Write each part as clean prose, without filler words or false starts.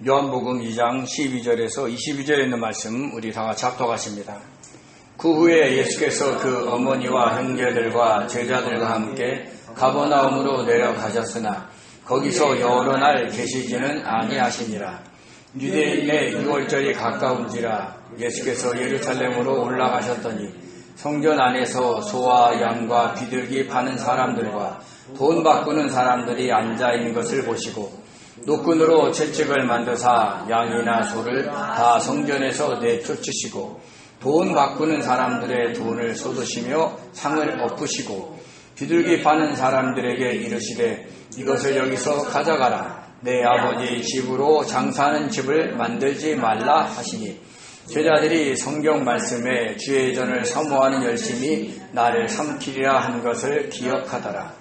요한복음 2장 12절에서 22절에 있는 말씀 우리 다 같이 합독하십니다. 그 후에 예수께서 그 어머니와 형제들과 제자들과 함께 가버나움으로 내려가셨으나 거기서 여러 날 계시지는 아니하시니라. 유대인의 유월절이 가까운지라 예수께서 예루살렘으로 올라가셨더니 성전 안에서 소와 양과 비둘기 파는 사람들과 돈 바꾸는 사람들이 앉아있는 것을 보시고 노끈으로 채찍을 만드사 양이나 소를 다 성전에서 내쫓으시고 돈 바꾸는 사람들의 돈을 쏟으시며 상을 엎으시고 비둘기 파는 사람들에게 이르시되 이것을 여기서 가져가라. 내 아버지 집으로 장사하는 집을 만들지 말라 하시니 제자들이 성경 말씀에 주의 전을 사모하는 열심히 나를 삼키리라 한 것을 기억하더라.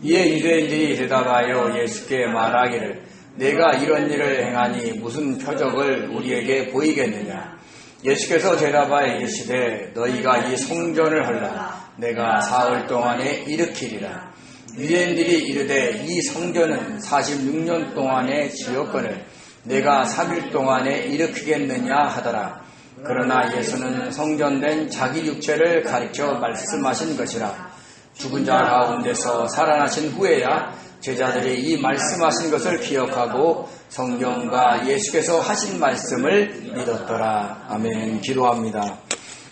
이에 유대인들이 대답하여 예수께 말하기를 내가 이런 일을 행하니 무슨 표적을 우리에게 보이겠느냐. 예수께서 대답하여 이르시되 너희가 이 성전을 헐라. 내가 사흘 동안에 일으키리라. 유대인들이 이르되 이 성전은 46년 동안에 지었거늘 내가 3일 동안에 일으키겠느냐 하더라. 그러나 예수는 성전된 자기 육체를 가리켜 말씀하신 것이라. 죽은 자 가운데서 살아나신 후에야 제자들이 이 말씀하신 것을 기억하고 성경과 예수께서 하신 말씀을 믿었더라. 아멘. 기도합니다.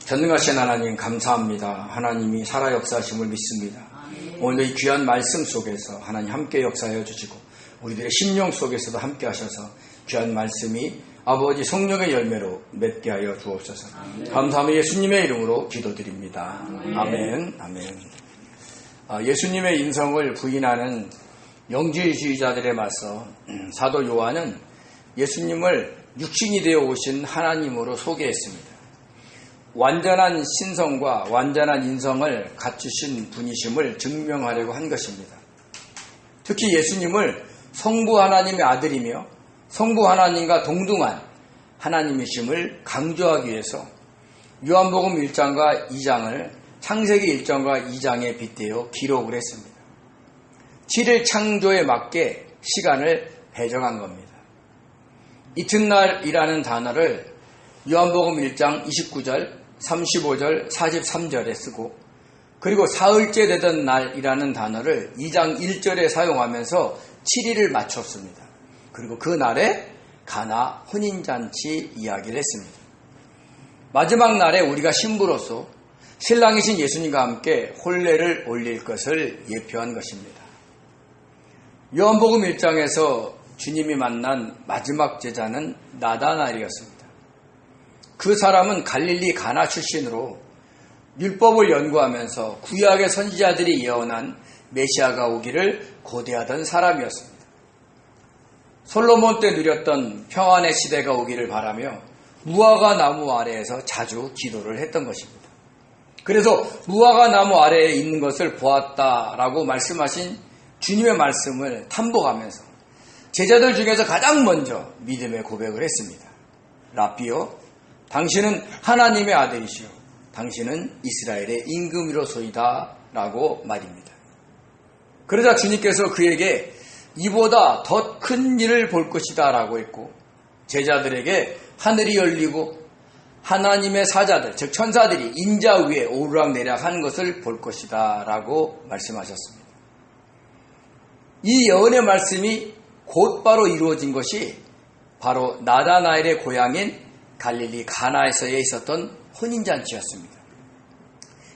전능하신 하나님 감사합니다. 하나님이 살아 역사하심을 믿습니다. 오늘 이 귀한 말씀 속에서 하나님 함께 역사하여 주시고 우리들의 심령 속에서도 함께 하셔서 귀한 말씀이 아버지 성령의 열매로 맺게 하여 주옵소서. 감사하며 예수님의 이름으로 기도드립니다. 아멘. 아멘. 예수님의 인성을 부인하는 영지주의자들에 맞서 사도 요한은 예수님을 육신이 되어 오신 하나님으로 소개했습니다. 완전한 신성과 완전한 인성을 갖추신 분이심을 증명하려고 한 것입니다. 특히 예수님을 성부 하나님의 아들이며 성부 하나님과 동등한 하나님이심을 강조하기 위해서 요한복음 1장과 2장을 창세기 1장과 2장에 빗대어 기록을 했습니다. 7일 창조에 맞게 시간을 배정한 겁니다. 이튿날이라는 단어를 요한복음 1장 29절, 35절, 43절에 쓰고 그리고 사흘째 되던 날이라는 단어를 2장 1절에 사용하면서 7일을 맞췄습니다. 그리고 그 날에 가나 혼인잔치 이야기를 했습니다. 마지막 날에 우리가 신부로서 신랑이신 예수님과 함께 혼례를 올릴 것을 예표한 것입니다. 요한복음 1장에서 주님이 만난 마지막 제자는 나다나엘이었습니다. 그 사람은 갈릴리 가나 출신으로 율법을 연구하면서 구약의 선지자들이 예언한 메시아가 오기를 고대하던 사람이었습니다. 솔로몬 때 누렸던 평안의 시대가 오기를 바라며 무화과 나무 아래에서 자주 기도를 했던 것입니다. 그래서 무화과 나무 아래에 있는 것을 보았다라고 말씀하신 주님의 말씀을 탐복하면서 제자들 중에서 가장 먼저 믿음의 고백을 했습니다. 라삐요, 당신은 하나님의 아들이시오. 당신은 이스라엘의 임금이로소이다 라고 말입니다. 그러자 주님께서 그에게 이보다 더 큰 일을 볼 것이다 라고 했고 제자들에게 하늘이 열리고 하나님의 사자들, 즉 천사들이 인자 위에 오르락내리락 하는 것을 볼 것이다 라고 말씀하셨습니다. 이 예언의 말씀이 곧바로 이루어진 것이 바로 나다나엘의 고향인 갈릴리 가나에서에 있었던 혼인잔치였습니다.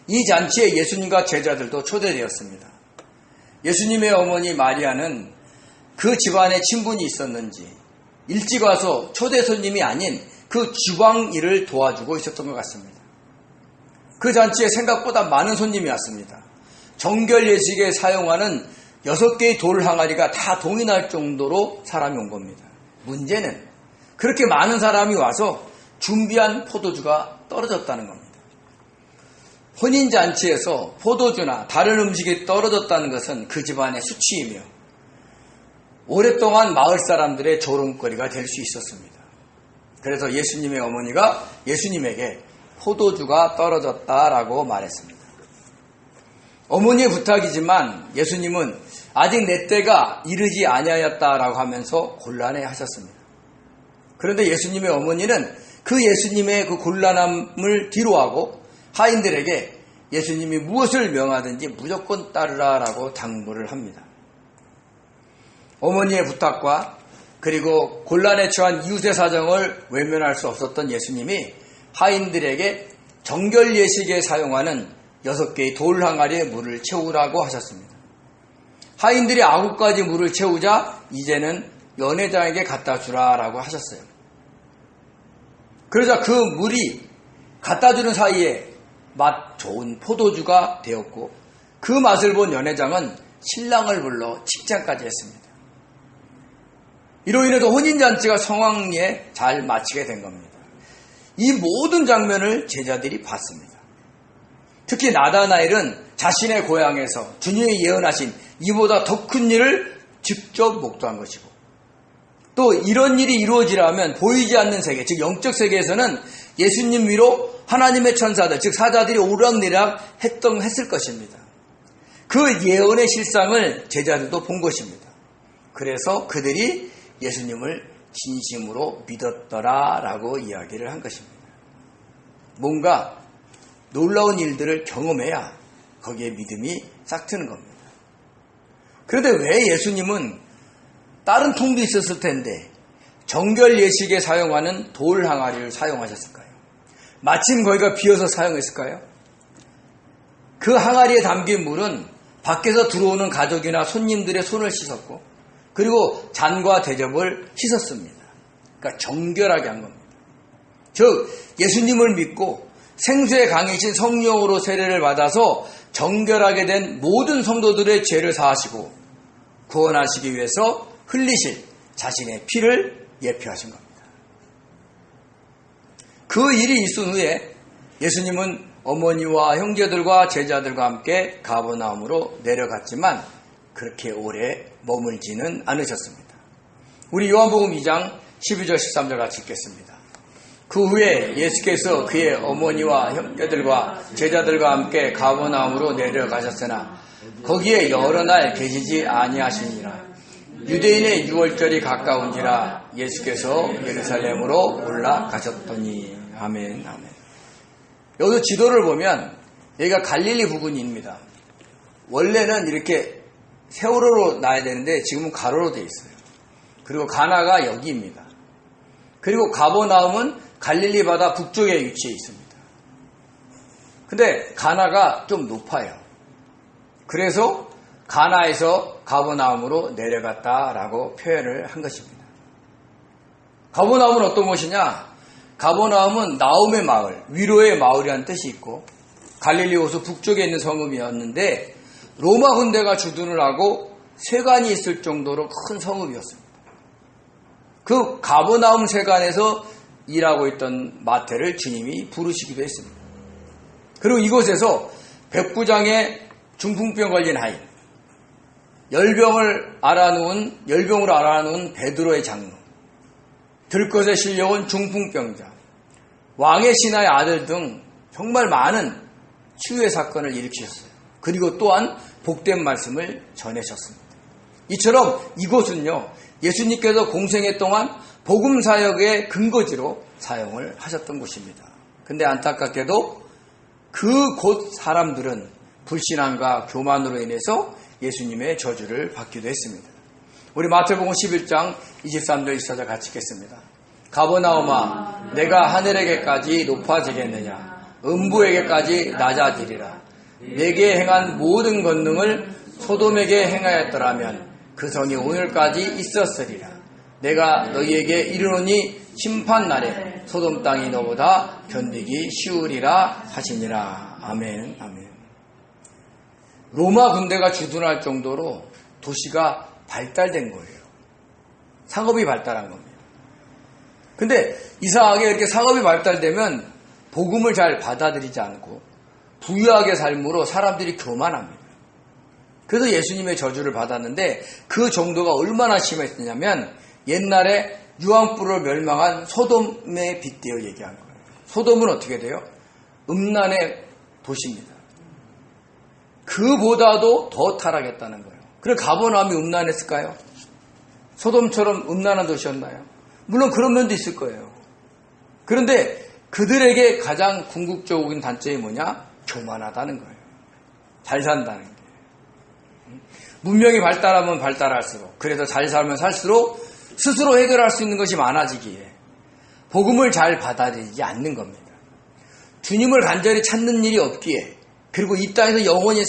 이 잔치에 예수님과 제자들도 초대되었습니다. 예수님의 어머니 마리아는 그 집안에 친분이 있었는지 일찍 와서 초대 손님이 아닌 그 주방 일을 도와주고 있었던 것 같습니다. 그 잔치에 생각보다 많은 손님이 왔습니다. 정결 예식에 사용하는 6개의 돌 항아리가 다 동인할 정도로 사람이 온 겁니다. 문제는 그렇게 많은 사람이 와서 준비한 포도주가 떨어졌다는 겁니다. 혼인잔치에서 포도주나 다른 음식이 떨어졌다는 것은 그 집안의 수치이며 오랫동안 마을 사람들의 조롱거리가 될 수 있었습니다. 그래서 예수님의 어머니가 예수님에게 포도주가 떨어졌다라고 말했습니다. 어머니의 부탁이지만 예수님은 아직 내 때가 이르지 아니하였다라고 하면서 곤란해 하셨습니다. 그런데 예수님의 어머니는 그 예수님의 그 곤란함을 뒤로하고 하인들에게 예수님이 무엇을 명하든지 무조건 따르라라고 당부를 합니다. 어머니의 부탁과 그리고 곤란에 처한 이웃의 사정을 외면할 수 없었던 예수님이 하인들에게 정결 예식에 사용하는 6개의 돌 항아리에 물을 채우라고 하셨습니다. 하인들이 9가지 물을 채우자 이제는 연회장에게 갖다 주라라고 하셨어요. 그러자 그 물이 갖다 주는 사이에 맛 좋은 포도주가 되었고 그 맛을 본 연회장은 신랑을 불러 칭찬까지 했습니다. 이로 인해서 혼인잔치가 성황리에 잘 마치게 된 겁니다. 이 모든 장면을 제자들이 봤습니다. 특히 나다나엘은 자신의 고향에서 주님이 예언하신 이보다 더 큰 일을 직접 목도한 것이고 또 이런 일이 이루어지려면 보이지 않는 세계, 즉 영적 세계에서는 예수님 위로 하나님의 천사들, 즉 사자들이 오락내락 했을 것입니다. 그 예언의 실상을 제자들도 본 것입니다. 그래서 그들이 예수님을 진심으로 믿었더라라고 이야기를 한 것입니다. 뭔가 놀라운 일들을 경험해야 거기에 믿음이 싹트는 겁니다. 그런데 왜 예수님은 다른 통도 있었을 텐데 정결 예식에 사용하는 돌 항아리를 사용하셨을까요? 마침 거기가 비어서 사용했을까요? 그 항아리에 담긴 물은 밖에서 들어오는 가족이나 손님들의 손을 씻었고 그리고 잔과 대접을 씻었습니다. 그러니까 정결하게 한 겁니다. 즉 예수님을 믿고 생수에 강해진 성령으로 세례를 받아서 정결하게 된 모든 성도들의 죄를 사하시고 구원하시기 위해서 흘리실 자신의 피를 예표하신 겁니다. 그 일이 있은 후에 예수님은 어머니와 형제들과 제자들과 함께 가버나움으로 내려갔지만 그렇게 오래 머물지는 않으셨습니다. 우리 요한복음 2장 12절 13절 같이 읽겠습니다. 그 후에 예수께서 그의 어머니와 형제들과 제자들과 함께 가버나움으로 내려가셨으나 거기에 여러 날 계시지 아니하시니라. 유대인의 유월절이 가까운지라 예수께서 예루살렘으로 올라가셨더니. 아멘, 아멘. 여기서 지도를 보면 여기가 갈릴리 부근입니다. 원래는 이렇게 세로로 놔야 되는데 지금은 가로로 되어 있어요. 그리고 가나가 여기입니다. 그리고 가버나움은 갈릴리 바다 북쪽에 위치해 있습니다. 근데 가나가 좀 높아요. 그래서 가나에서 가버나움으로 내려갔다라고 표현을 한 것입니다. 가버나움은 어떤 곳이냐? 가버나움은 나움의 마을, 위로의 마을이라는 뜻이 있고 갈릴리 호수 북쪽에 있는 성읍이었는데 로마 군대가 주둔을 하고 세관이 있을 정도로 큰 성읍이었습니다. 그 가버나움 세관에서 일하고 있던 마태를 주님이 부르시기도 했습니다. 그리고 이곳에서 백부장의 중풍병 걸린 아이, 열병으로 알아놓은 베드로의 장로, 들것에 실려온 중풍병자, 왕의 신하의 아들 등 정말 많은 치유의 사건을 일으키셨어요. 그리고 또한 복된 말씀을 전하셨습니다. 이처럼 이곳은요, 예수님께서 공생애 동안 복음 사역의 근거지로 사용을 하셨던 곳입니다. 근데 안타깝게도 그 곳 사람들은 불신앙과 교만으로 인해서 예수님의 저주를 받기도 했습니다. 우리 마태복음 11장 23절 24절 같이 읽겠습니다. 가버나움아 내가 하늘에게까지 높아지겠느냐 음부에게까지 낮아지리라. 내게 행한 모든 권능을 소돔에게 행하였더라면 그 성이 오늘까지 있었으리라. 내가 너희에게 이르노니 심판날에 소돔 땅이 너보다 견디기 쉬우리라 하시니라. 아멘, 아멘. 로마 군대가 주둔할 정도로 도시가 발달된 거예요. 상업이 발달한 겁니다. 근데 이상하게 이렇게 상업이 발달되면 복음을 잘 받아들이지 않고 부유하게 삶으로 사람들이 교만합니다. 그래서 예수님의 저주를 받았는데 그 정도가 얼마나 심했냐면 옛날에 유황불로 멸망한 소돔에 빗대어 얘기한 거예요. 소돔은 어떻게 돼요? 음란의 도시입니다. 그보다도 더 타락했다는 거예요. 그래 가버나움이 음란했을까요? 소돔처럼 음란한 도시였나요? 물론 그런 면도 있을 거예요. 그런데 그들에게 가장 궁극적인 단점이 뭐냐? 교만하다는 거예요. 잘 산다는 게. 문명이 발달하면 발달할수록, 그래서 잘 살면 살수록 스스로 해결할 수 있는 것이 많아지기에 복음을 잘 받아들이지 않는 겁니다. 주님을 간절히 찾는 일이 없기에, 그리고 이 땅에서 영원히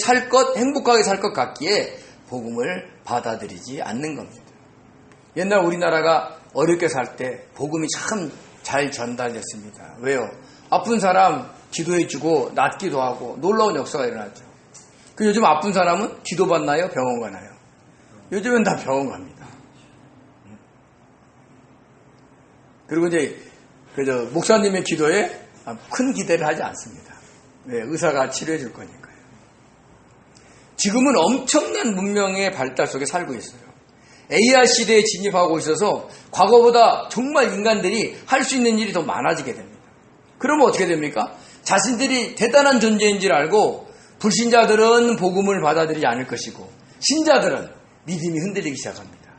행복하게 살 것 같기에 복음을 받아들이지 않는 겁니다. 옛날 우리나라가 어렵게 살 때 복음이 참 잘 전달됐습니다. 왜요? 아픈 사람 기도해주고 낫기도 하고 놀라운 역사가 일어나죠. 요즘 아픈 사람은 기도받나요? 병원 가나요? 요즘은 다 병원 갑니다. 그리고 이제 목사님의 기도에 큰 기대를 하지 않습니다. 왜? 의사가 치료해 줄 거니까요. 지금은 엄청난 문명의 발달 속에 살고 있어요. AR 시대에 진입하고 있어서 과거보다 정말 인간들이 할 수 있는 일이 더 많아지게 됩니다. 그러면 어떻게 됩니까? 자신들이 대단한 존재인 줄 알고 불신자들은 복음을 받아들이지 않을 것이고 신자들은 믿음이 흔들리기 시작합니다.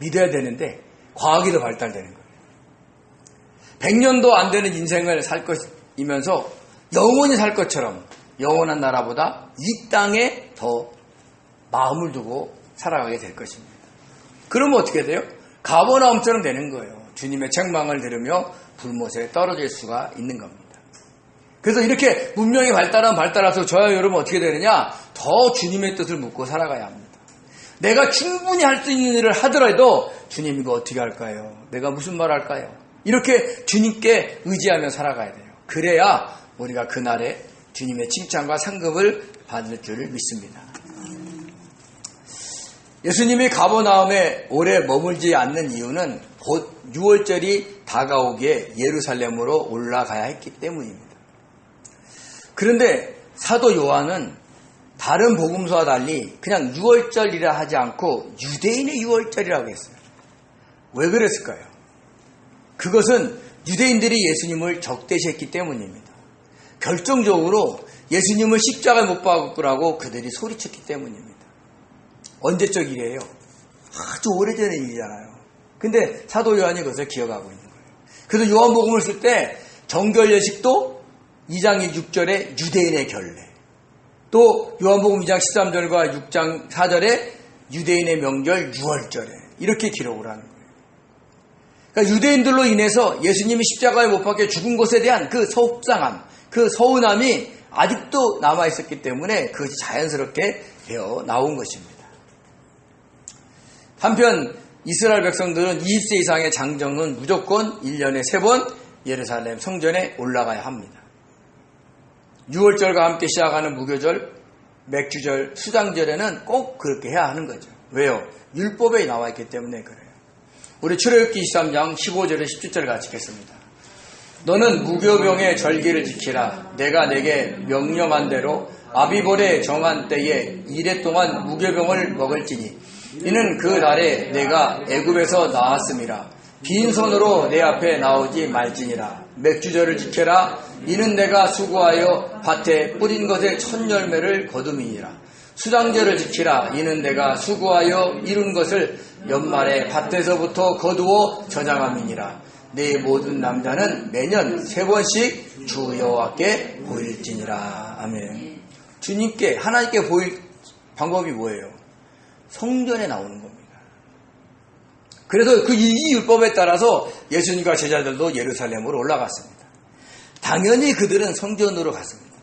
믿어야 되는데 과학이 더 발달되는 거예요. 100년도 안 되는 인생을 살 것이면서 영원히 살 것처럼 영원한 나라보다 이 땅에 더 마음을 두고 살아가게 될 것입니다. 그러면 어떻게 돼요? 가버나움처럼 되는 거예요. 주님의 책망을 들으며 불못에 떨어질 수가 있는 겁니다. 그래서 이렇게 문명이 발달할수록 저와 여러분 어떻게 되느냐? 더 주님의 뜻을 묻고 살아가야 합니다. 내가 충분히 할 수 있는 일을 하더라도 주님 이거 어떻게 할까요? 내가 무슨 말 할까요? 이렇게 주님께 의지하며 살아가야 돼요. 그래야 우리가 그날에 주님의 칭찬과 상급을 받을 줄 믿습니다. 예수님이 가버나움에 오래 머물지 않는 이유는 곧 6월절이 다가오기에 예루살렘으로 올라가야 했기 때문입니다. 그런데 사도 요한은 다른 복음서와 달리 그냥 6월절이라 하지 않고 유대인의 6월절이라고 했어요. 왜 그랬을까요? 그것은 유대인들이 예수님을 적대시했기 때문입니다. 결정적으로 예수님을 십자가에 못 박으라고 그들이 소리쳤기 때문입니다. 언제적 일이에요? 아주 오래전의 일이잖아요. 근데 사도 요한이 그것을 기억하고 있는 거예요. 그래서 요한복음을 쓸 때 정결 예식도 2장 6절에 유대인의 결례, 또 요한복음 2장 13절과 6장 4절에 유대인의 명절 6월절에 이렇게 기록을 하는 거예요. 그러니까 유대인들로 인해서 예수님이 십자가에 못 박혀 죽은 것에 대한 그 속상함, 그 서운함이 아직도 남아있었기 때문에 그것이 자연스럽게 되어 나온 것입니다. 한편 이스라엘 백성들은 20세 이상의 장정은 무조건 1년에 3번 예루살렘 성전에 올라가야 합니다. 6월절과 함께 시작하는 무교절, 맥주절, 수장절에는 꼭 그렇게 해야 하는 거죠. 왜요? 율법에 나와 있기 때문에 그래요. 우리 출애굽기 23장 15절에 17절 같이 읽겠습니다. 너는 무교병의 절기를 지키라. 내가 내게 명령한 대로 아비볼에 정한 때에 이래 동안 무교병을 먹을지니 이는 그 달에 내가 애굽에서 나왔음이라. 빈손으로 내 앞에 나오지 말지니라. 맥주절을 지켜라. 이는 내가 수고하여 밭에 뿌린 것의 첫 열매를 거둠이니라. 수장절을 지키라. 이는 내가 수고하여 이룬 것을 연말에 밭에서부터 거두어 저장함이니라. 내 모든 남자는 매년 3번씩 주 여호와께 보일지니라. 아멘. 주님께, 하나님께 보일 방법이 뭐예요? 성전에 나오는 겁니다. 그래서 이 율법에 따라서 예수님과 제자들도 예루살렘으로 올라갔습니다. 당연히 그들은 성전으로 갔습니다.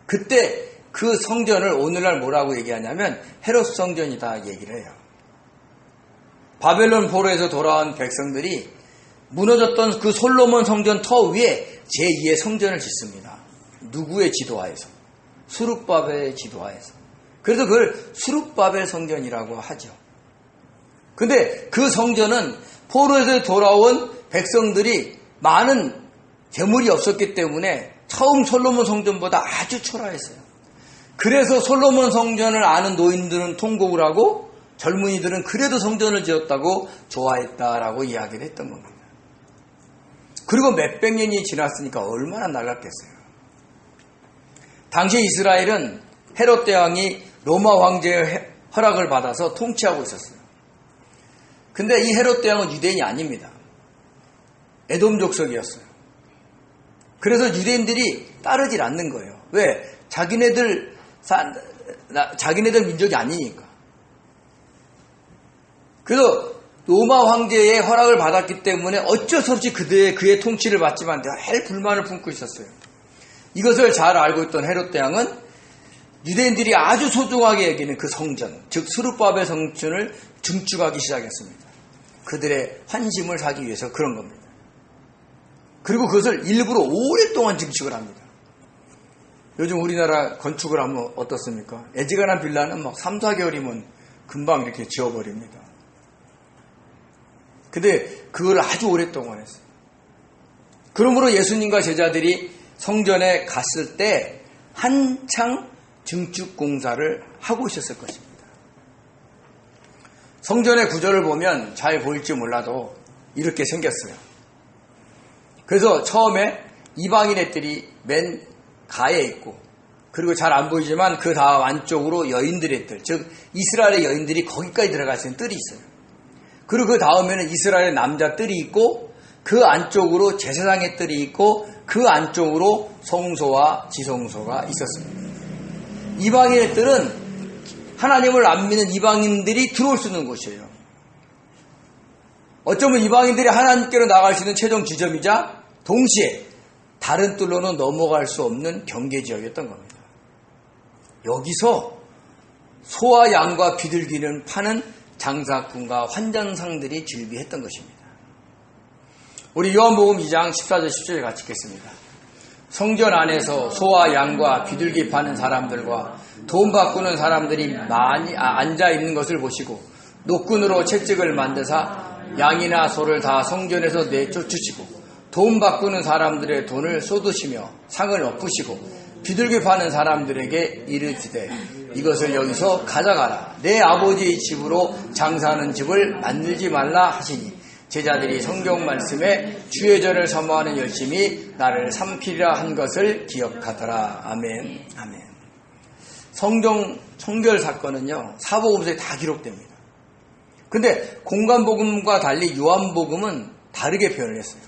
그때 그 성전을 오늘날 뭐라고 얘기하냐면 헤롯 성전이다 얘기를 해요. 바벨론 포로에서 돌아온 백성들이 무너졌던 그 솔로몬 성전 터 위에 제2의 성전을 짓습니다. 누구의 지도하에서? 수룹바벨의 지도하에서. 그래서 그걸 수룹바벨 성전이라고 하죠. 근데 그 성전은 포로에서 돌아온 백성들이 많은 재물이 없었기 때문에 처음 솔로몬 성전보다 아주 초라했어요. 그래서 솔로몬 성전을 아는 노인들은 통곡을 하고 젊은이들은 그래도 성전을 지었다고 좋아했다라고 이야기를 했던 겁니다. 그리고 몇백 년이 지났으니까 얼마나 낡았겠어요. 당시 이스라엘은 헤롯 대왕이 로마 황제의 허락을 받아서 통치하고 있었어요. 근데 이 헤롯 대왕은 유대인이 아닙니다. 에돔 족속이었어요. 그래서 유대인들이 따르질 않는 거예요. 왜? 자기네들 민족이 아니니까. 그래서 로마 황제의 허락을 받았기 때문에 어쩔 수 없이 그의 통치를 받지만 늘 불만을 품고 있었어요. 이것을 잘 알고 있던 헤롯 대왕은 유대인들이 아주 소중하게 여기는 그 성전, 즉 스룹바벨 성전을 증축하기 시작했습니다. 그들의 환심을 사기 위해서 그런 겁니다. 그리고 그것을 일부러 오랫동안 증축을 합니다. 요즘 우리나라 건축을 하면 어떻습니까? 애지간한 빌라는 막 3, 4개월이면 금방 이렇게 지어버립니다. 근데 그걸 아주 오랫동안 했어요. 그러므로 예수님과 제자들이 성전에 갔을 때 한창 증축 공사를 하고 있었을 것입니다. 성전의 구조를 보면 잘 보일지 몰라도 이렇게 생겼어요. 그래서 처음에 이방인 애들이 맨 가에 있고, 그리고 잘 안 보이지만 그 다음 안쪽으로 여인들의 뜰, 즉 이스라엘의 여인들이 거기까지 들어갈 수 있는 뜰이 있어요. 그리고 그 다음에는 이스라엘의 남자 뜰이 있고, 그 안쪽으로 제사장의 뜰이 있고, 그 안쪽으로 성소와 지성소가 있었습니다. 이방인의 뜰은 하나님을 안 믿는 이방인들이 들어올 수 있는 곳이에요. 어쩌면 이방인들이 하나님께로 나갈 수 있는 최종 지점이자 동시에 다른 뜰로는 넘어갈 수 없는 경계지역이었던 겁니다. 여기서 소와 양과 비둘기를 파는 장사꾼과 환장상들이 즐비했던 것입니다. 우리 요한복음 2장 14절 10절에 같이 읽겠습니다. 성전 안에서 소와 양과 비둘기 파는 사람들과 돈 바꾸는 사람들이 많이 앉아 있는 것을 보시고 노끈으로 채찍을 만드사 양이나 소를 다 성전에서 내쫓으시고 돈 바꾸는 사람들의 돈을 쏟으시며 상을 엎으시고 비둘기 파는 사람들에게 이르시되 이것을 여기서 가져가라. 내 아버지의 집으로 장사하는 집을 만들지 말라 하시니 제자들이 성경 말씀에 주의 전을 사모하는 열심히 나를 삼키리라 한 것을 기억하더라. 아멘. 아멘. 성경 청결 사건은요, 사복음서에 다 기록됩니다. 근데 공간복음과 달리 요한복음은 다르게 표현을 했어요.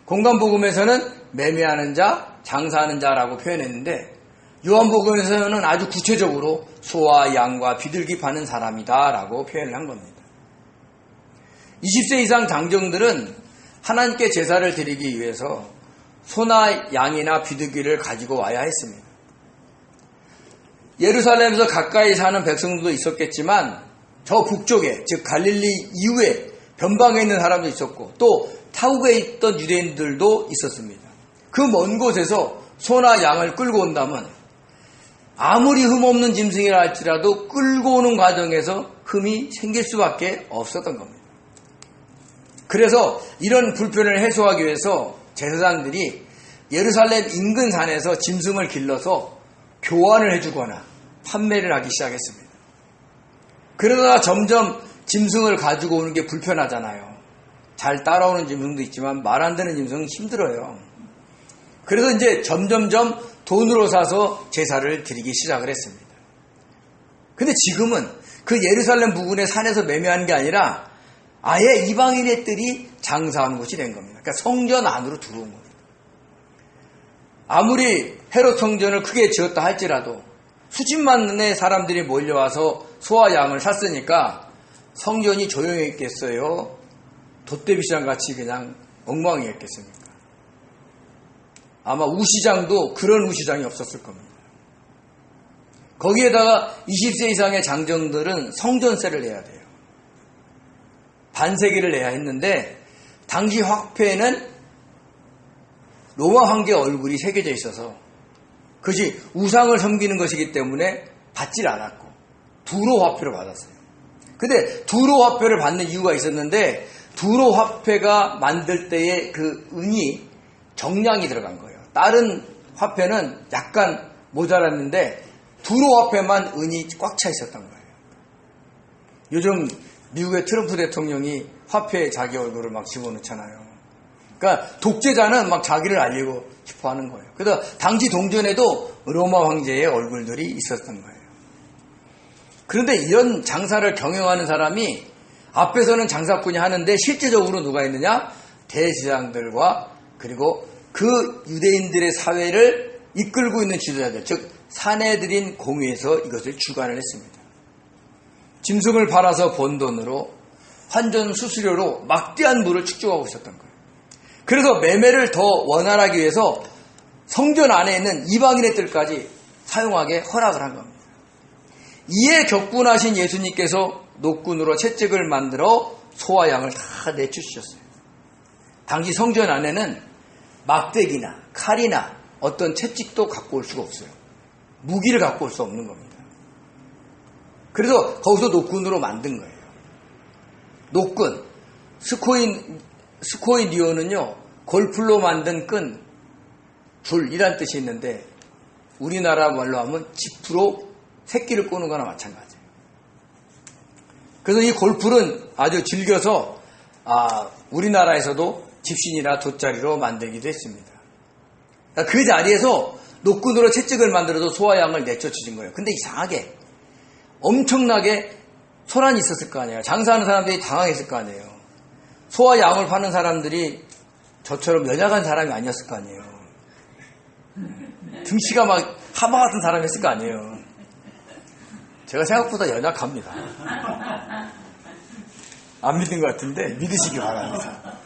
공간복음에서는 매매하는 자, 장사하는 자라고 표현했는데 요한복음에서는 아주 구체적으로 소와 양과 비둘기 파는 사람이다 라고 표현을 한 겁니다. 20세 이상 장정들은 하나님께 제사를 드리기 위해서 소나 양이나 비둘기를 가지고 와야 했습니다. 예루살렘에서 가까이 사는 백성들도 있었겠지만 저 북쪽에, 즉 갈릴리 이후에 변방에 있는 사람도 있었고 또 타국에 있던 유대인들도 있었습니다. 그 먼 곳에서 소나 양을 끌고 온다면 아무리 흠없는 짐승이라 할지라도 끌고 오는 과정에서 흠이 생길 수밖에 없었던 겁니다. 그래서 이런 불편을 해소하기 위해서 제사장들이 예루살렘 인근 산에서 짐승을 길러서 교환을 해주거나 판매를 하기 시작했습니다. 그러다가 점점 짐승을 가지고 오는 게 불편하잖아요. 잘 따라오는 짐승도 있지만 말 안 되는 짐승은 힘들어요. 그래서 이제 점점점 돈으로 사서 제사를 드리기 시작을 했습니다. 근데 지금은 그 예루살렘 부근의 산에서 매매하는 게 아니라 아예 이방인의 뜰이 장사하는 곳이 된 겁니다. 그러니까 성전 안으로 들어온 겁니다. 아무리 헤롯 성전을 크게 지었다 할지라도 수십만의 사람들이 몰려와서 소와 양을 샀으니까 성전이 조용했겠어요? 돛대비시장 같이 그냥 엉망이었겠습니까? 아마 우시장도 그런 우시장이 없었을 겁니다. 거기에다가 20세 이상의 장정들은 성전세를 내야 돼요. 반세기를 내야 했는데 당시 화폐에는 로마 황제 얼굴이 새겨져 있어서 그것이 우상을 섬기는 것이기 때문에 받질 않았고 두로 화폐로 받았어요. 근데 두로 화폐를 받는 이유가 있었는데 두로 화폐가 만들 때의 그 은이 정량이 들어간 거예요. 다른 화폐는 약간 모자랐는데 두로 화폐만 은이 꽉 차 있었던 거예요. 요즘 미국의 트럼프 대통령이 화폐에 자기 얼굴을 막 집어넣잖아요. 그러니까 독재자는 막 자기를 알리고 싶어 하는 거예요. 그래서 당시 동전에도 로마 황제의 얼굴들이 있었던 거예요. 그런데 이런 장사를 경영하는 사람이 앞에서는 장사꾼이 하는데 실제적으로 누가 있느냐? 대제사장들과 그리고 그 유대인들의 사회를 이끌고 있는 지도자들, 즉 사내들인 공회에서 이것을 주관을 했습니다. 짐승을 팔아서 번 돈으로 환전 수수료로 막대한 부를 축적하고 있었던 거예요. 그래서 매매를 더 원활하기 위해서 성전 안에 있는 이방인의 뜰까지 사용하게 허락을 한 겁니다. 이에 격분하신 예수님께서 노끈으로 채찍을 만들어 소와 양을 다 내쫓으셨어요. 당시 성전 안에는 막대기나 칼이나 어떤 채찍도 갖고 올 수가 없어요. 무기를 갖고 올 수 없는 겁니다. 그래서 거기서 노끈으로 만든 거예요. 노끈, 스코이니오는요, 골풀로 만든 끈, 줄이란 뜻이 있는데 우리나라 말로 하면 지프로 새끼를 꼬는 거나 마찬가지예요. 그래서 이 골풀은 아주 즐겨서 우리나라에서도 집신이나 돗자리로 만들기도 했습니다. 그 자리에서 노끈으로 채찍을 만들어서 소와 양을 내쫓으신 거예요. 근데 이상하게 엄청나게 소란이 있었을 거 아니에요. 장사하는 사람들이 당황했을 거 아니에요. 소와 양을 파는 사람들이 저처럼 연약한 사람이 아니었을 거 아니에요. 등치가 막 하마 같은 사람이었을 거 아니에요. 제가 생각보다 연약합니다. 안 믿는 것 같은데 믿으시기 바랍니다.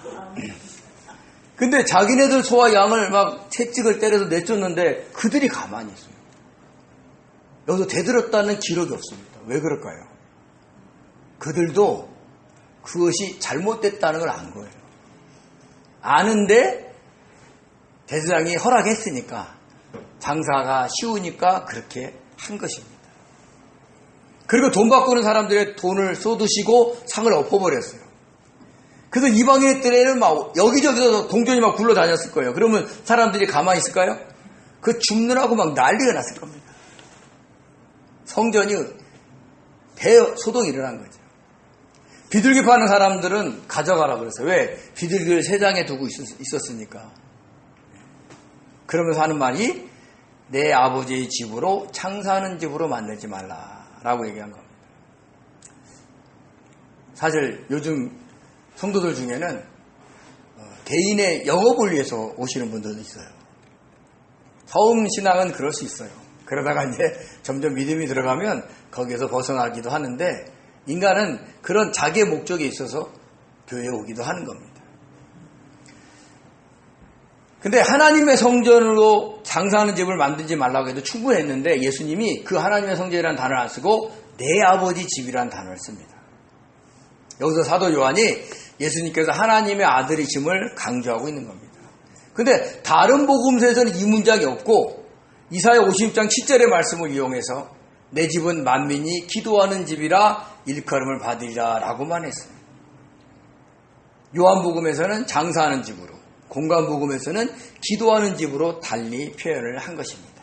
근데 자기네들 소와 양을 막 채찍을 때려서 내쫓는데 그들이 가만히 있어요. 여기서 대들었다는 기록이 없습니다. 왜 그럴까요? 그들도 그것이 잘못됐다는 걸 안 거예요. 아는데 대제사장이 허락했으니까 장사가 쉬우니까 그렇게 한 것입니다. 그리고 돈 바꾸는 사람들의 돈을 쏟으시고 상을 엎어버렸어요. 그래서 이방인의 뜰에는 막 여기저기서 동전이 막 굴러다녔을 거예요. 그러면 사람들이 가만히 있을까요? 그 죽느라고 막 난리가 났을 겁니다. 성전이 대소동이 일어난 거죠. 비둘기 파는 사람들은 가져가라 그랬어요. 왜? 비둘기를 세장에 두고 있었으니까. 그러면서 하는 말이 내 아버지의 집으로 장사하는 집으로 만들지 말라라고 얘기한 겁니다. 사실 요즘 성도들 중에는 개인의 영업을 위해서 오시는 분들도 있어요. 처음 신앙은 그럴 수 있어요. 그러다가 이제 점점 믿음이 들어가면 거기에서 벗어나기도 하는데 인간은 그런 자기의 목적에 있어서 교회에 오기도 하는 겁니다. 근데 하나님의 성전으로 장사하는 집을 만들지 말라고 해도 충분했는데 예수님이 그 하나님의 성전이라는 단어를 안 쓰고 내 아버지 집이라는 단어를 씁니다. 여기서 사도 요한이 예수님께서 하나님의 아들이심을 강조하고 있는 겁니다. 근데 다른 복음서에서는 이 문장이 없고 이사야 56장 7절의 말씀을 이용해서 내 집은 만민이 기도하는 집이라 일컬음을 받으리라 라고만 했어요. 요한복음에서는 장사하는 집으로, 공관복음에서는 기도하는 집으로 달리 표현을 한 것입니다.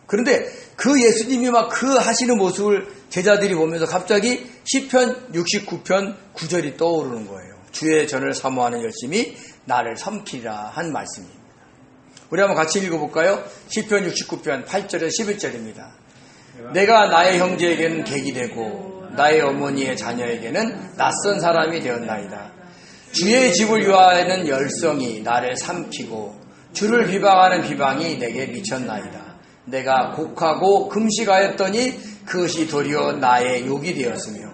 그런데 그 예수님이 막 그 하시는 모습을 제자들이 보면서 갑자기 시편 69편 9절이 떠오르는 거예요. 주의 전을 사모하는 열심이 나를 섬기리라 한 말씀입니다. 우리 한번 같이 읽어볼까요? 시편 69편 8절에서 11절입니다. 내가 나의 형제에게는 객이 되고 나의 어머니의 자녀에게는 낯선 사람이 되었나이다. 주의 집을 위하여는 열성이 나를 삼키고 주를 비방하는 비방이 내게 미쳤나이다. 내가 곡하고 금식하였더니 그것이 도리어 나의 욕이 되었으며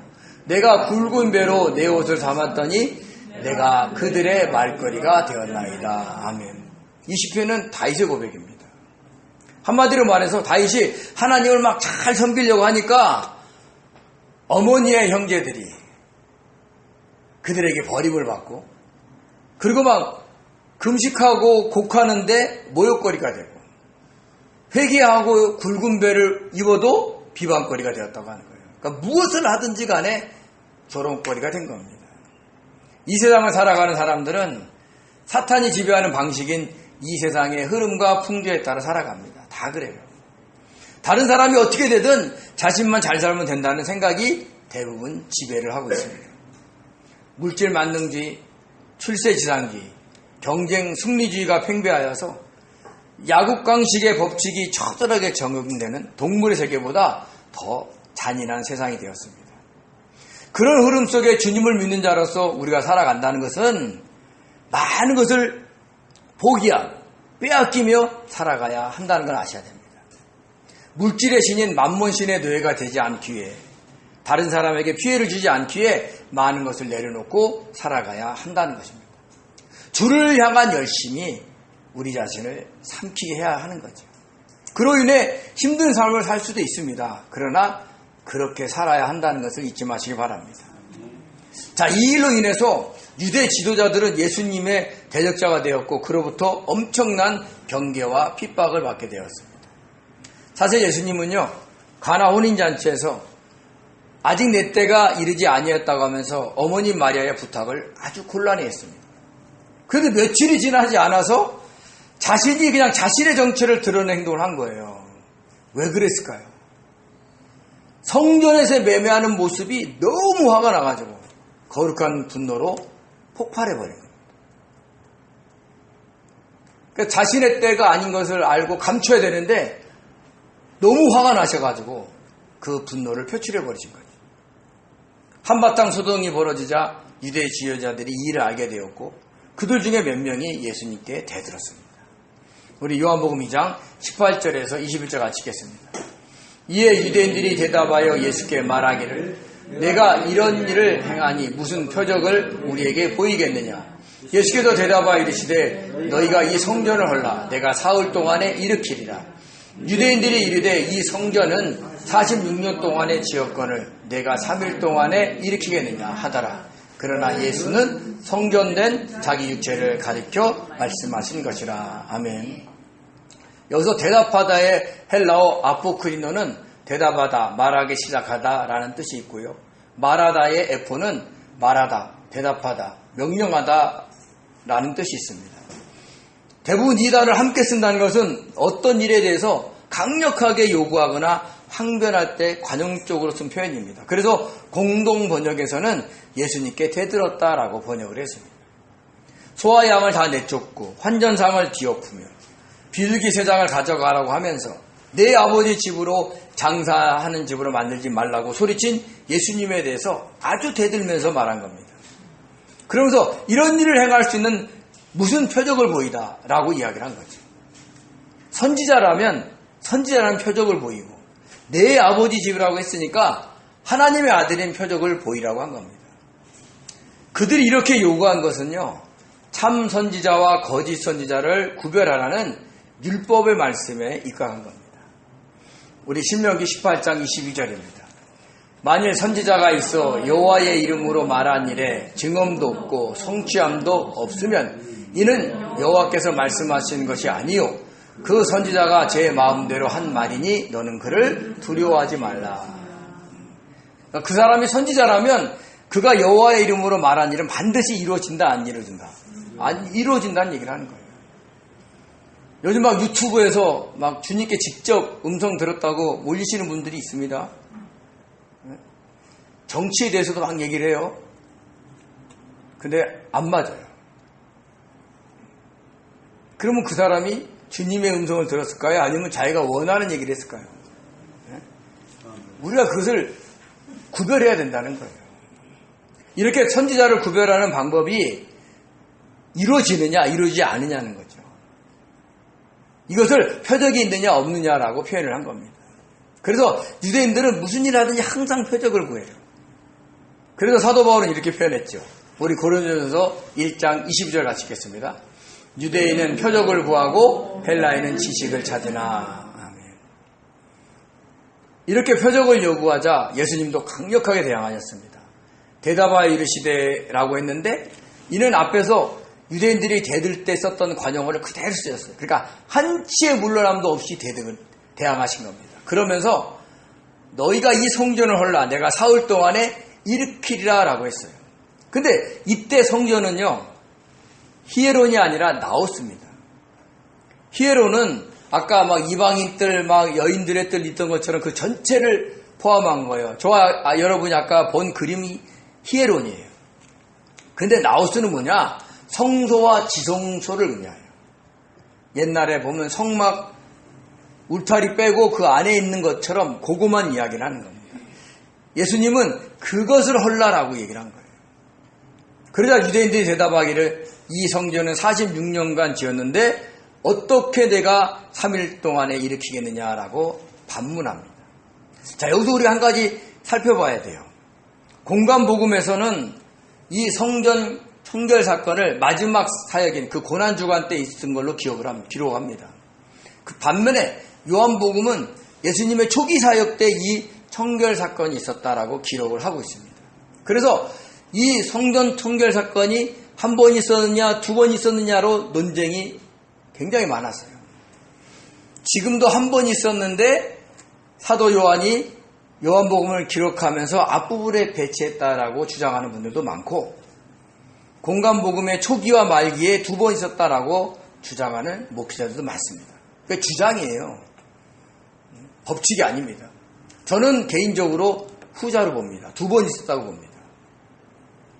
내가 굵은 배로 내 옷을 삼았더니 내가 그들의 말거리가 되었나이다. 아멘. 이 시편은 다윗의 고백입니다. 한마디로 말해서 다윗이 하나님을 막 잘 섬기려고 하니까 어머니의 형제들이 그들에게 버림을 받고 그리고 막 금식하고 곡하는데 모욕거리가 되고 회개하고 굵은 배를 입어도 비방거리가 되었다고 하는 거예요. 그러니까 무엇을 하든지 간에 조롱거리가 된 겁니다. 이 세상을 살아가는 사람들은 사탄이 지배하는 방식인 이 세상의 흐름과 풍조에 따라 살아갑니다. 다 그래요. 다른 사람이 어떻게 되든 자신만 잘 살면 된다는 생각이 대부분 지배를 하고 있습니다. 물질 만능주의, 출세지상주의, 경쟁 승리주의가 팽배하여서 야국강식의 법칙이 처절하게 적용되는 동물의 세계보다 더 잔인한 세상이 되었습니다. 그런 흐름 속에 주님을 믿는 자로서 우리가 살아간다는 것은 많은 것을 포기하고 빼앗기며 살아가야 한다는 걸 아셔야 됩니다. 물질의 신인 만몬신의 노예가 되지 않기 위해, 다른 사람에게 피해를 주지 않기 위해 많은 것을 내려놓고 살아가야 한다는 것입니다. 주를 향한 열심이 우리 자신을 삼키게 해야 하는 거죠. 그로 인해 힘든 삶을 살 수도 있습니다. 그러나 그렇게 살아야 한다는 것을 잊지 마시기 바랍니다. 자, 이 일로 인해서 유대 지도자들은 예수님의 대적자가 되었고 그로부터 엄청난 경계와 핍박을 받게 되었습니다. 사실 예수님은요, 가나 혼인잔치에서 아직 내 때가 이르지 아니었다고 하면서 어머니 마리아의 부탁을 아주 곤란해했습니다. 그래도 며칠이 지나지 않아서 자신이 그냥 자신의 정체를 드러낸 행동을 한 거예요. 왜 그랬을까요? 성전에서 매매하는 모습이 너무 화가 나가지고 거룩한 분노로 폭발해버린 겁니다. 그러니까 자신의 때가 아닌 것을 알고 감춰야 되는데 너무 화가 나셔가지고 그 분노를 표출해버리신 거죠. 한바탕 소동이 벌어지자 유대 지도자들이 이 일을 알게 되었고 그들 중에 몇 명이 예수님께 대들었습니다. 우리 요한복음 2장 18절에서 21절 같이 읽겠습니다. 이에 유대인들이 대답하여 예수께 말하기를 내가 이런 일을 행하니 무슨 표적을 우리에게 보이겠느냐. 예수께서 대답하여 이르시되 너희가 이 성전을 헐라 내가 사흘 동안에 일으키리라. 유대인들이 이르되 이 성전은 46년 동안의 지었건을 내가 3일 동안에 일으키겠느냐 하더라. 그러나 예수는 성전된 자기 육체를 가리켜 말씀하신 것이라. 아멘. 여기서 대답하다의 헬라어 아포크리노는 대답하다, 말하기 시작하다 라는 뜻이 있고요. 말하다의 에포는 말하다, 대답하다, 명령하다 라는 뜻이 있습니다. 대부분 이 단어를 함께 쓴다는 것은 어떤 일에 대해서 강력하게 요구하거나 항변할 때 관용적으로 쓴 표현입니다. 그래서 공동 번역에서는 예수님께 대들었다라고 번역을 했습니다. 소와 양을 다 내쫓고 환전상을 뒤엎으며 비둘기 3장을 가져가라고 하면서 내 아버지 집으로 장사하는 집으로 만들지 말라고 소리친 예수님에 대해서 아주 대들면서 말한 겁니다. 그러면서 이런 일을 행할 수 있는 무슨 표적을 보이다 라고 이야기를 한 거죠. 선지자라는 표적을 보이고 내 아버지 집이라고 했으니까 하나님의 아들인 표적을 보이라고 한 겁니다. 그들이 이렇게 요구한 것은요, 참 선지자와 거짓 선지자를 구별하라는 율법의 말씀에 입각한 겁니다. 우리 신명기 18장 22절입니다. 만일 선지자가 있어 여호와의 이름으로 말한 일에 증언도 없고 성취함도 없으면 이는 여호와께서 말씀하신 것이 아니요 그 선지자가 제 마음대로 한 말이니 너는 그를 두려워하지 말라. 그 사람이 선지자라면 그가 여호와의 이름으로 말한 일은 반드시 이루어진다, 안 이루어진다? 안 이루어진다는 얘기를 하는 거예요. 요즘 막 유튜브에서 막 주님께 직접 음성 들었다고 올리시는 분들이 있습니다. 정치에 대해서도 막 얘기를 해요. 근데 안 맞아요. 그러면 그 사람이 주님의 음성을 들었을까요? 아니면 자기가 원하는 얘기를 했을까요? 우리가 그것을 구별해야 된다는 거예요. 이렇게 선지자를 구별하는 방법이 이루어지느냐 이루어지지 않느냐는 거죠. 이것을 표적이 있느냐 없느냐라고 표현을 한 겁니다. 그래서 유대인들은 무슨 일 하든지 항상 표적을 구해요. 그래서 사도 바울은 이렇게 표현했죠. 우리 고린도전서 1장 22절 같이 읽겠습니다. 유대인은 표적을 구하고 헬라인은 지식을 찾으나. 아멘. 이렇게 표적을 요구하자 예수님도 강력하게 대항하셨습니다. 대답하여 이르시되라고 했는데 이는 앞에서 유대인들이 대들 때 썼던 관용어를 그대로 쓰였어요. 그러니까 한치의 물러남도 없이 대항하신 겁니다. 그러면서 너희가 이 성전을 헐라 내가 사흘 동안에 일으키리라 라고 했어요. 근데 이때 성전은요 히에론이 아니라 나오스입니다. 히에론은 아까 막 이방인들 막 여인들의 뜰 있던 것처럼 그 전체를 포함한 거예요. 저와 여러분이 아까 본 그림이 히에론이에요. 근데 나오스는 뭐냐? 성소와 지성소를 의미해요. 옛날에 보면 성막 울타리 빼고 그 안에 있는 것처럼 그거만 이야기를 하는 겁니다. 예수님은 그것을 헐라라고 얘기를 한 거예요. 그러자 유대인들이 대답하기를 이 성전은 46년간 지었는데 어떻게 내가 3일 동안에 일으키겠느냐라고 반문합니다. 자, 여기서 우리 한 가지 살펴봐야 돼요. 공관복음에서는 이 성전 청결 사건을 마지막 사역인 그 고난주간 때 있은 걸로 기록합니다. 그 반면에 요한복음은 예수님의 초기 사역 때 이 청결 사건이 있었다라고 기록을 하고 있습니다. 그래서 이 성전 청결 사건이 한 번 있었느냐, 두 번 있었느냐로 논쟁이 굉장히 많았어요. 지금도 한 번 있었는데 사도 요한이 요한복음을 기록하면서 앞부분에 배치했다라고 주장하는 분들도 많고, 공관복음의 초기와 말기에 두 번 있었다라고 주장하는 목회자들도 많습니다. 그게 주장이에요. 법칙이 아닙니다. 저는 개인적으로 후자로 봅니다. 두 번 있었다고 봅니다.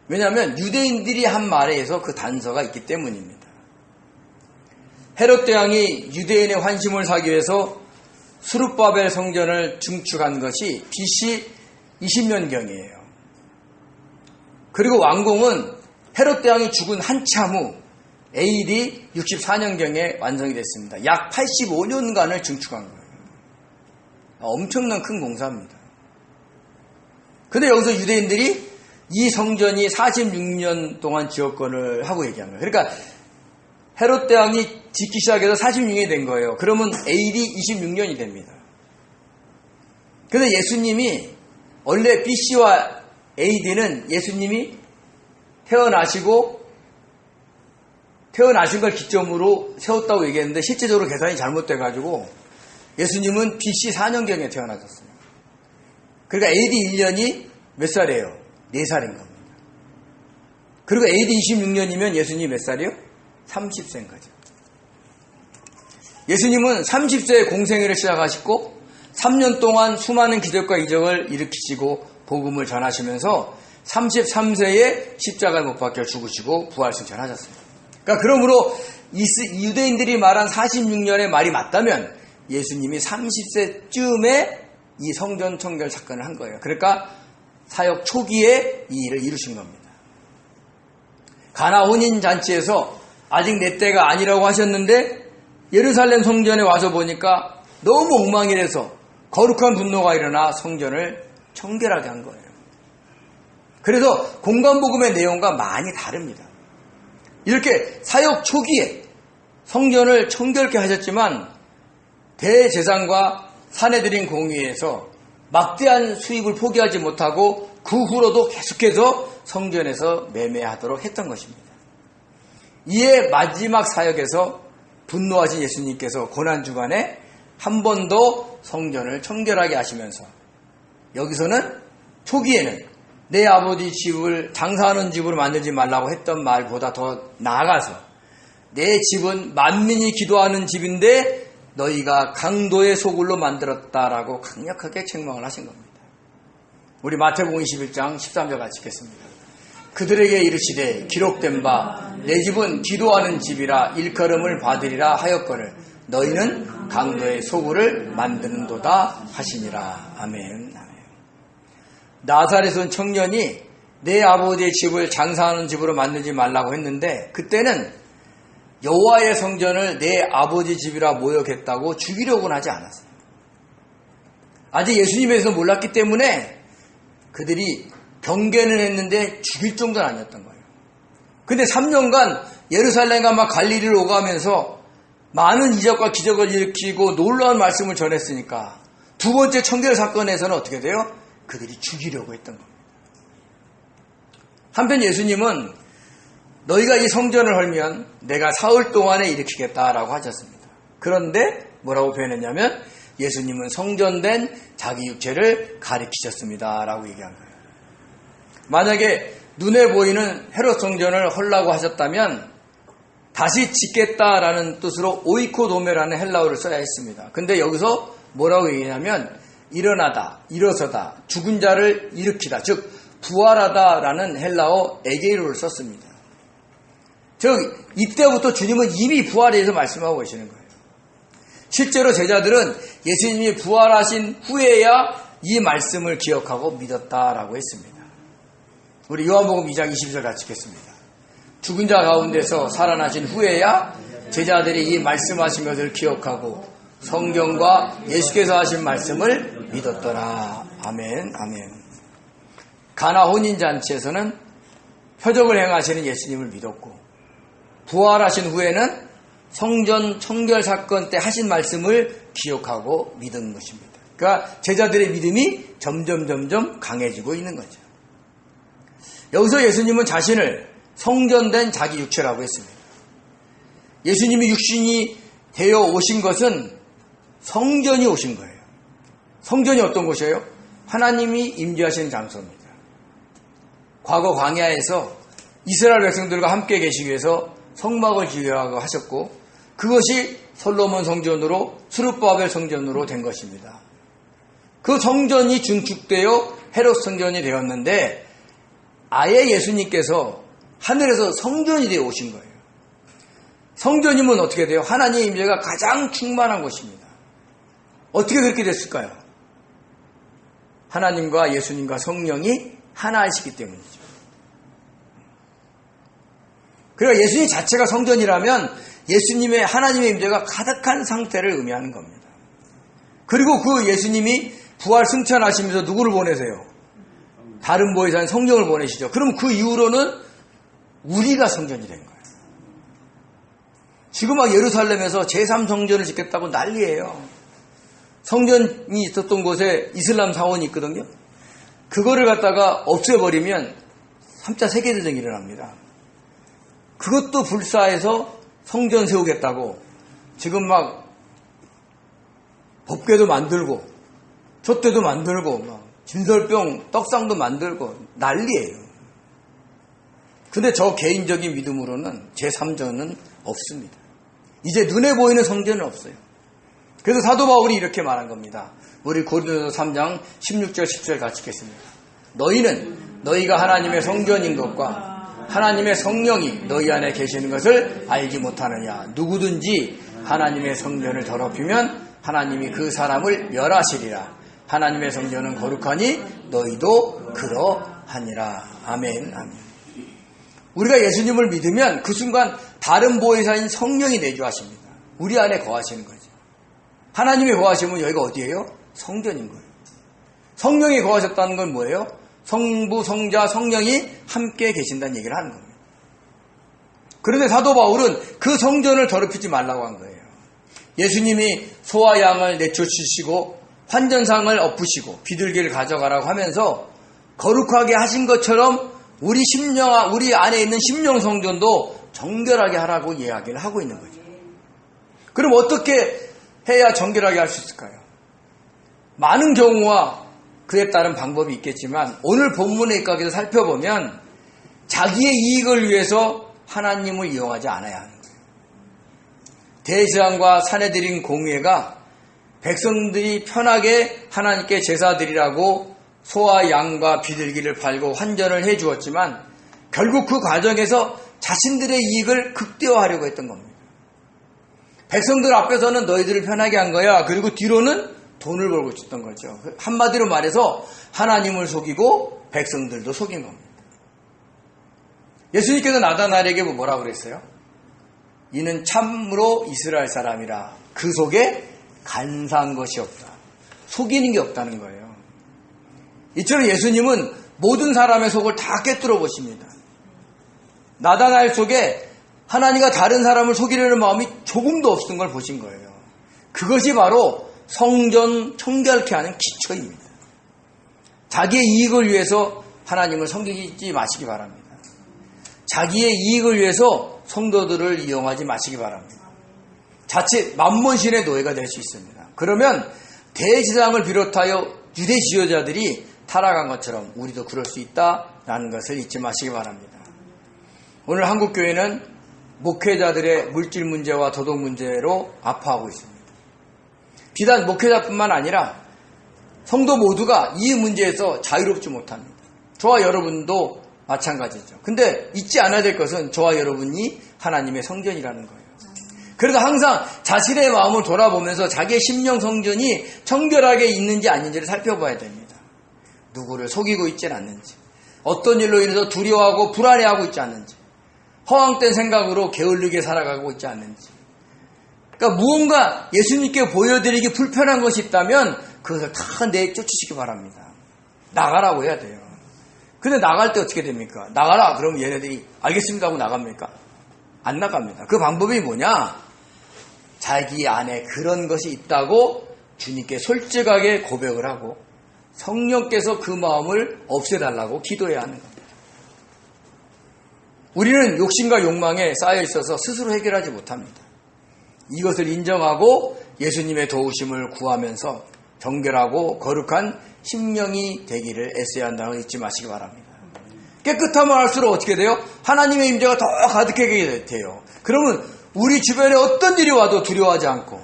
왜냐하면 유대인들이 한 말에 의해서 그 단서가 있기 때문입니다. 헤롯 대왕이 유대인의 환심을 사기 위해서 스룹바벨 성전을 증축한 것이 BC 20년경이에요. 그리고 완공은 헤롯 대왕이 죽은 한참 후 AD 64년경에 완성이 됐습니다. 약 85년간을 증축한 거예요. 엄청난 큰 공사입니다. 근데 여기서 유대인들이 이 성전이 46년 동안 지었건을 하고 얘기한 거예요. 그러니까 헤롯 대왕이 짓기 시작해서 46년이 된 거예요. 그러면 AD 26년이 됩니다. 근데 예수님이 원래 BC와 AD는 예수님이 태어나신 걸 기점으로 세웠다고 얘기했는데 실제적으로 계산이 잘못돼가지고 예수님은 BC 4년경에 태어나셨어요. 그러니까 AD 1년이 몇 살이에요? 4살인 겁니다. 그리고 AD 26년이면 예수님이 몇 살이요? 30세인 거죠. 예수님은 30세에 공생애를 시작하시고 3년 동안 수많은 기적과 이적을 일으키시고 복음을 전하시면서 33세에 십자가에 못 박혀 죽으시고 부활승천하셨습니다. 그러니까 그러므로 유대인들이 말한 46년의 말이 맞다면 예수님이 30세쯤에 이 성전 청결 사건을 한 거예요. 그러니까 사역 초기에 이 일을 이루신 겁니다. 가나 혼인잔치에서 아직 내 때가 아니라고 하셨는데 예루살렘 성전에 와서 보니까 너무 엉망이라서 거룩한 분노가 일어나 성전을 청결하게 한 거예요. 그래서 공관복음의 내용과 많이 다릅니다. 이렇게 사역 초기에 성전을 청결케 하셨지만 대제사장과 사내들인 공의에서 막대한 수입을 포기하지 못하고 그 후로도 계속해서 성전에서 매매하도록 했던 것입니다. 이에 마지막 사역에서 분노하신 예수님께서 고난주간에 한 번 더 성전을 청결하게 하시면서 여기서는 초기에는 내 아버지 집을 장사하는 집으로 만들지 말라고 했던 말보다 더 나아가서 내 집은 만민이 기도하는 집인데 너희가 강도의 소굴로 만들었다라고 강력하게 책망을 하신 겁니다. 우리 마태복음 21장 13절 같이 읽겠습니다. 그들에게 이르시되 기록된 바 내 집은 기도하는 집이라 일컬음을 받으리라 하였거늘 너희는 강도의 소굴을 만드는도다 하시니라. 아멘. 나사렛 온 청년이 내 아버지의 집을 장사하는 집으로 만들지 말라고 했는데 그때는 여호와의 성전을 내 아버지 집이라 모욕했다고 죽이려고는 하지 않았어요. 아직 예수님에 대해서 몰랐기 때문에 그들이 경계는 했는데 죽일 정도는 아니었던 거예요. 근데 3년간 예루살렘과 막 갈릴리를 오가면서 많은 이적과 기적을 일으키고 놀라운 말씀을 전했으니까 두 번째 청결 사건에서는 어떻게 돼요? 그들이 죽이려고 했던 겁니다. 한편 예수님은 너희가 이 성전을 헐면 내가 사흘 동안에 일으키겠다라고 하셨습니다. 그런데 뭐라고 표현했냐면 예수님은 성전된 자기 육체를 가리키셨습니다 라고 얘기한 거예요. 만약에 눈에 보이는 헤롯 성전을 헐라고 하셨다면 다시 짓겠다라는 뜻으로 오이코도메라는 헬라어를 써야 했습니다. 근데 여기서 뭐라고 얘기하냐면 일어나다, 일어서다, 죽은 자를 일으키다, 즉 부활하다라는 헬라어 에게이로를 썼습니다. 즉 이때부터 주님은 이미 부활에 대해서 말씀하고 계시는 거예요. 실제로 제자들은 예수님이 부활하신 후에야 이 말씀을 기억하고 믿었다라고 했습니다. 우리 요한복음 2장 22절 같이 읽겠습니다. 죽은 자 가운데서 살아나신 후에야 제자들이 이 말씀하신 것을 기억하고 성경과 예수께서 하신 말씀을 믿었더라. 아멘, 아멘. 가나 혼인잔치에서는 표적을 행하시는 예수님을 믿었고, 부활하신 후에는 성전 청결 사건 때 하신 말씀을 기억하고 믿은 것입니다. 그러니까 제자들의 믿음이 점점 강해지고 있는 거죠. 여기서 예수님은 자신을 성전된 자기 육체라고 했습니다. 예수님이 육신이 되어 오신 것은 성전이 오신 거예요. 성전이 어떤 곳이에요? 하나님이 임재하시는 장소입니다. 과거 광야에서 이스라엘 백성들과 함께 계시기 위해서 성막을 지으라고 하셨고, 그것이 솔로몬 성전으로, 스룹바벨 성전으로 된 것입니다. 그 성전이 중축되어 헤롯 성전이 되었는데, 아예 예수님께서 하늘에서 성전이 되어 오신 거예요. 성전이면 어떻게 돼요? 하나님의 임재가 가장 충만한 곳입니다. 어떻게 그렇게 됐을까요? 하나님과 예수님과 성령이 하나이시기 때문이죠. 그러니까 예수님 자체가 성전이라면 예수님의 하나님의 임재가 가득한 상태를 의미하는 겁니다. 그리고 그 예수님이 부활 승천하시면서 누구를 보내세요? 다른 보혜사인 성령을 보내시죠. 그럼 그 이후로는 우리가 성전이 된 거예요. 지금 막 예루살렘에서 제3성전을 짓겠다고 난리예요. 성전이 있었던 곳에 이슬람 사원이 있거든요. 그거를 갖다가 없애버리면 3차 세계대전이 일어납니다. 그것도 불사해서 성전 세우겠다고 지금 막 법궤도 만들고 촛대도 만들고 막 진설병 떡상도 만들고 난리예요. 근데 저 개인적인 믿음으로는 제3전은 없습니다. 이제 눈에 보이는 성전은 없어요. 그래서 사도 바울이 이렇게 말한 겁니다. 우리 고린도서 3장 16절 17절 같이 읽겠습니다. 너희는 너희가 하나님의 성전인 것과 하나님의 성령이 너희 안에 계시는 것을 알지 못하느냐. 누구든지 하나님의 성전을 더럽히면 하나님이 그 사람을 멸하시리라. 하나님의 성전은 거룩하니 너희도 그러하니라. 아멘, 아멘. 우리가 예수님을 믿으면 그 순간 다른 보혜사인 성령이 내주하십니다. 우리 안에 거하시는 거죠. 하나님이 거하시면 여기가 어디예요? 성전인 거예요. 성령이 거하셨다는 건 뭐예요? 성부, 성자, 성령이 함께 계신다는 얘기를 하는 겁니다. 그런데 사도 바울은 그 성전을 더럽히지 말라고 한 거예요. 예수님이 소와 양을 내쫓으시고 환전상을 엎으시고 비둘기를 가져가라고 하면서 거룩하게 하신 것처럼 우리 안에 있는 심령 성전도 정결하게 하라고 이야기를 하고 있는 거죠. 그럼 어떻게 해야 정결하게 할 수 있을까요? 많은 경우와 그에 따른 방법이 있겠지만 오늘 본문에 입각해서 살펴보면 자기의 이익을 위해서 하나님을 이용하지 않아야 하는 거예요. 대제사장과 사내들인 공회가 백성들이 편하게 하나님께 제사 드리라고 소와 양과 비둘기를 팔고 환전을 해 주었지만 결국 그 과정에서 자신들의 이익을 극대화하려고 했던 겁니다. 백성들 앞에서는 너희들을 편하게 한 거야. 그리고 뒤로는 돈을 벌고 있었던 거죠. 한마디로 말해서 하나님을 속이고 백성들도 속인 겁니다. 예수님께서 나다나엘에게 뭐라고 그랬어요? 이는 참으로 이스라엘 사람이라 그 속에 간사한 것이 없다. 속이는 게 없다는 거예요. 이처럼 예수님은 모든 사람의 속을 다 꿰뚫어 보십니다. 나다나엘 속에 하나님과 다른 사람을 속이려는 마음이 조금도 없었던 걸 보신 거예요. 그것이 바로 성전 청결케 하는 기초입니다. 자기의 이익을 위해서 하나님을 섬기지 마시기 바랍니다. 자기의 이익을 위해서 성도들을 이용하지 마시기 바랍니다. 자칫 만몬신의 노예가 될 수 있습니다. 그러면 대제사장을 비롯하여 유대 지도자들이 타락한 것처럼 우리도 그럴 수 있다라는 것을 잊지 마시기 바랍니다. 오늘 한국교회는 목회자들의 물질 문제와 도덕 문제로 아파하고 있습니다. 비단 목회자뿐만 아니라 성도 모두가 이 문제에서 자유롭지 못합니다. 저와 여러분도 마찬가지죠. 근데 잊지 않아야 될 것은 저와 여러분이 하나님의 성전이라는 거예요. 그래도 항상 자신의 마음을 돌아보면서 자기의 심령 성전이 청결하게 있는지 아닌지를 살펴봐야 됩니다. 누구를 속이고 있지는 않는지, 어떤 일로 인해서 두려워하고 불안해하고 있지 않는지, 허황된 생각으로 게을르게 살아가고 있지 않는지. 그러니까 무언가 예수님께 보여드리기 불편한 것이 있다면 그것을 다 내쫓으시기 바랍니다. 나가라고 해야 돼요. 근데 나갈 때 어떻게 됩니까? 나가라 그러면 얘네들이 알겠습니다 하고 나갑니까? 안 나갑니다. 그 방법이 뭐냐? 자기 안에 그런 것이 있다고 주님께 솔직하게 고백을 하고 성령께서 그 마음을 없애달라고 기도해야 하는 겁니다. 우리는 욕심과 욕망에 쌓여 있어서 스스로 해결하지 못합니다. 이것을 인정하고 예수님의 도우심을 구하면서 정결하고 거룩한 심령이 되기를 애써야 한다는 걸 잊지 마시기 바랍니다. 깨끗함을 할수록 어떻게 돼요? 하나님의 임재가 더 가득하게 돼요. 그러면 우리 주변에 어떤 일이 와도 두려워하지 않고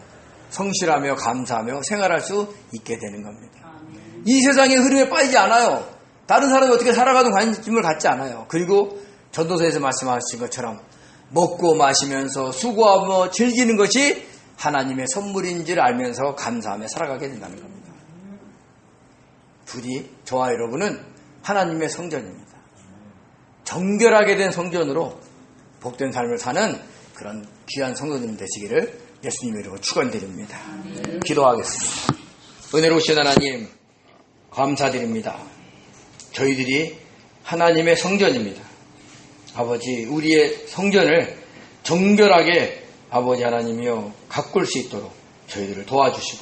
성실하며 감사하며 생활할 수 있게 되는 겁니다. 이 세상의 흐름에 빠지지 않아요. 다른 사람이 어떻게 살아가든 관심을 갖지 않아요. 그리고 전도서에서 말씀하신 것처럼 먹고 마시면서 수고하며 즐기는 것이 하나님의 선물인지를 알면서 감사하며 살아가게 된다는 겁니다. 부디 저와 여러분은 하나님의 성전입니다. 정결하게 된 성전으로 복된 삶을 사는 그런 귀한 성도님 되시기를 예수님의 이름으로 축원드립니다. 기도하겠습니다. 은혜로우신 하나님 감사드립니다. 저희들이 하나님의 성전입니다. 아버지, 우리의 성전을 정결하게 아버지 하나님이여 가꿀 수 있도록 저희들을 도와주시고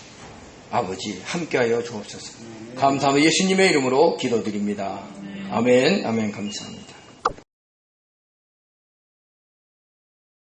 아버지 함께하여 주옵소서. 감사하며 예수님의 이름으로 기도드립니다. 아멘. 아멘. 감사합니다.